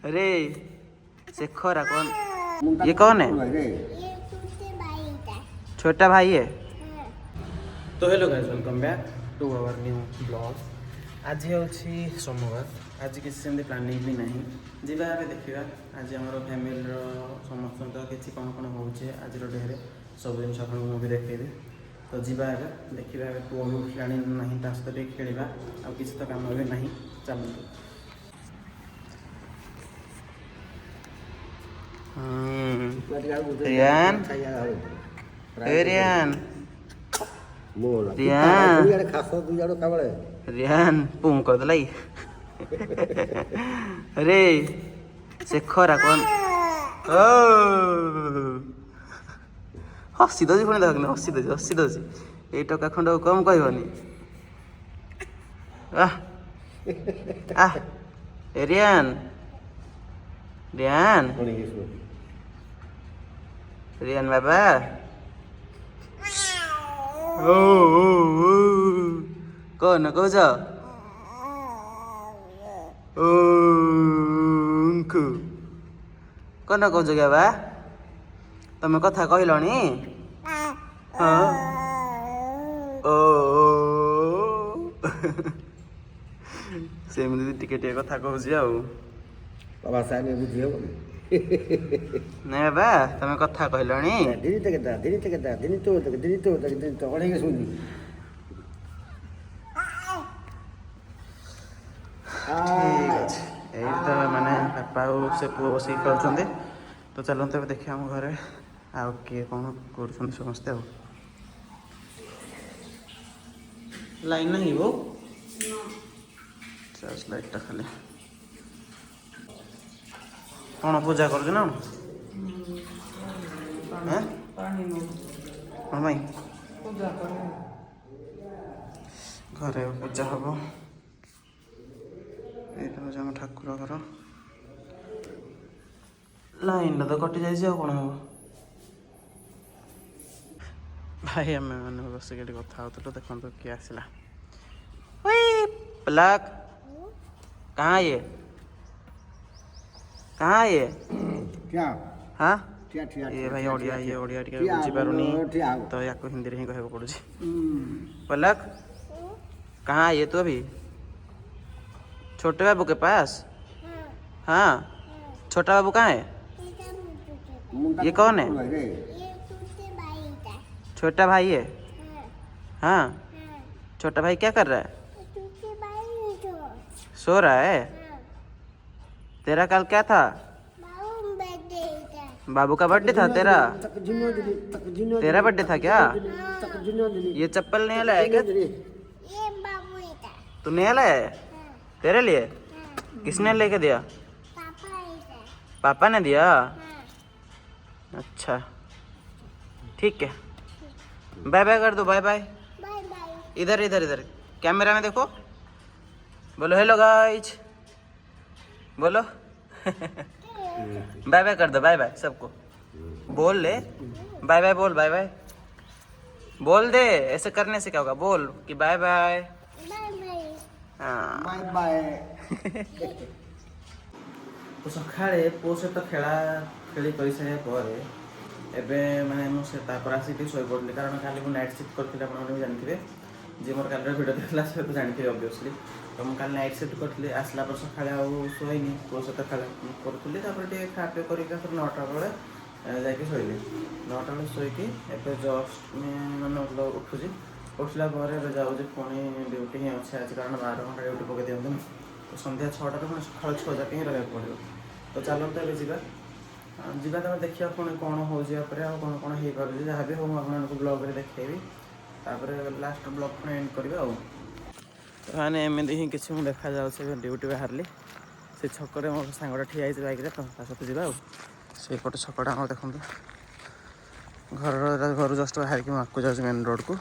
अरे शेखर कौन? ये कौन है? छोटा भाई है। तो hello guys, welcome back to our new blog. आज ହେଉଛି सोमवार। आज किसी सेमती प्लानिंग भी नहीं, ଯିବା ଏବେ ଦେଖିବା ଆଜି ଆମର ଫ୍ୟାମିଲିର ସମସ୍ତଙ୍କର କିଛି କ'ଣ କ'ଣ ହେଉଛି ଆଜିର ଡେରେ ସବୁ ଜିନିଷ ଆପଣଙ୍କୁ ମୁଁ ବି ଦେଖେଇବି। ତ ଯିବା ଏବେ ଦେଖିବା। ଏବେ ପୁଅ ବି ଉଠିଲାଣି ନାହିଁ, ତା ସହିତ ଟିକେ ଖେଳିବା, ଆଉ କିଛି ତ କାମ ଏବେ ନାହିଁ। ଚାଲନ୍ତୁ। रियान रियान रियान पुं कर दलाई अरे शेखर कौन? ओ हसी दौची पुणी देख हसी दौची ये टका खंड कम कहनी। रियान रियान रियान बाबा ओ कौन कौच कौन कौच क्या बा तुम कथा कहलनी? हाँ ओ सेमती टिके टिके कथा कहूँ नहीं बाबा तुम कथा कहलनी? ठीक अच्छे यही तो मैंने बापा से पुओ बस खेलुँच। तो चलते देखिए आम घरे आउ किए कौन कर समस्ते। लाइन नहीं वो चर्च लाइटा खाली कौन पूजा कर ना कौन भाई घरे पूजा हम ये ठाकुर घर लाइन तो कटि जाए कौन हम भाई आम मैंने बस कथा हो देखो किए आसला प्लग कहाँ ये कहाँ ये क्या हाँ क्या ये भाई ओडिया ये ओडिया टिके बुझी पारुनी तो या हिंदी ही कहू पड़ुଛି। पलक कहाँ ये तू अभी? छोटे बाबू के पास? हाँ छोटा बाबू कहाँ है? ये कौन है? छोटा भाई है। हाँ छोटा भाई क्या कर रहा है? सो रहा है। तेरा कल क्या था? बाबू का बर्थडे था तेरा? तेरा बर्थडे था क्या? ये चप्पल नया लाया क्या? तू नया लाया है तेरे लिए? किसने लेके दिया? पापा ने दिया। अच्छा ठीक है बाय बाय कर दो। बाय बाय इधर इधर इधर कैमरा में देखो, बोलो हेलो गाइज बोलो बाय बाय कर दो। बाय बाय सबको बोल ले बाय बाय बोल बाय बाय बोल दे। ऐसे करने से क्या होगा? बोल कि बाय बाय। हाँ बाय बाय। तो सकाळे पुओ सहित खेला खेली कर सारे एबे माने मुझे आसिक शोई पड़े कारण काली मुझे नाइट शिफ्ट करती आप जानते जी मोर काल भिडियो देखला से तो जानते ऑब्वियसली। तो मुझे काल नाइट शिफ्ट करी आसला पर सकाळे शोनी पुओ सहित खेला करी खा पे कर 9टा बेले जाकि शोली 9टा बेले शोक एवं जस्ट मैंने उठुची उठला जाऊँ पुणी ड्यूटी ही अच्छे आज कारण 12 घंटा ड्यूटी पकई दिखाते तो सन्ध्या 6टा पुणी सका 6 जाके ही रहा पड़ो। तो चलते ए जावा तुम देखा पुणी कौन हो कौन कौन हो पार जहाँ भी हो आपको ब्लॉग देखी तापर लास्ट ब्लॉग पुणी एंड करवा मैंने एमती ही किसी मुझे देखा जाऊँच ड्यूटी बाहरली से छकरे मो सांगटा ठिया बैक तो सहित जावा से पटे छकटा आम देखो घर जस्ट बाहर की आगे जाऊँ मेन रोड को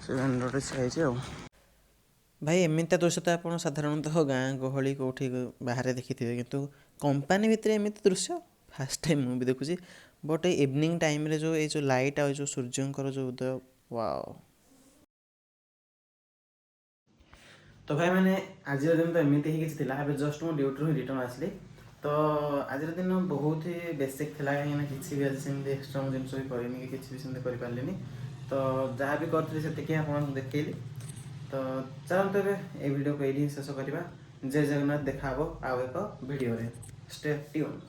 से मेन रोड ठिया भाई एमती दृश्य तो आप साधारणतः गाँ गहली कौटी बाहर देखी थे किंतु कंपानी भितर एमती दृश्य फास्ट टाइम मुझे देखुची। बट इवनिंग टाइम रे जो ये जो लाइट आ जो सूर्यंकर जो उदय वाओ। तो भाई मैंने आज दिन तो एमती ही किसी जस्ट मो ड्यूटी रिटर्न आसली तो आज दिन बहुत ही बेसिक थिला कहीं किसी भी आज सेमती एक्सट्रा जिनस भी करनी कि किसी भी सेमती कर पारे तो जहाँ भी करी से आपको देखली तो चलते ए वीडियो को ये शेष करवा जय जगन्नाथ देखा आउ एक वीडियो स्टे ट्यून।